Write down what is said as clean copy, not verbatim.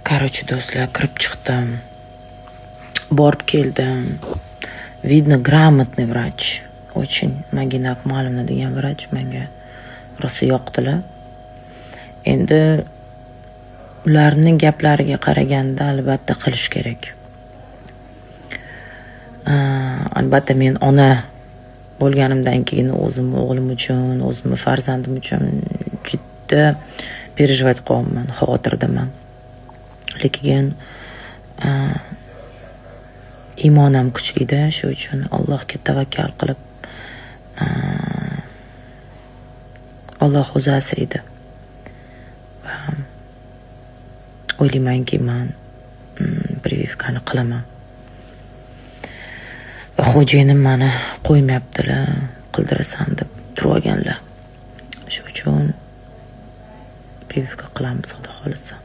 Короче, do'stlar, kirib chiqdim. Borib keldim. Видно, грамотный врач. Очень Magina Akmalovna degan vrach menga rosa yoqdilar. Endi ularning gaplariga qaraganda albatta qilish kerak. Albatta men ona bo'lganimdan keyin o'zim o'g'lim uchun, o'zim farzandim uchun juda переживать qilyapman, xavotirdaman. Lekin iymonam kuchli-da, shu uchun Allohga tavakkal qilib Alloh o'zi asraydi. O'ylaymanki men прививкani qilaman. Va xo'jayinim meni qo'ymayaptilar, qildirasan deb turganlar. Shu uchun прививка qilamiz, xudo xolisa.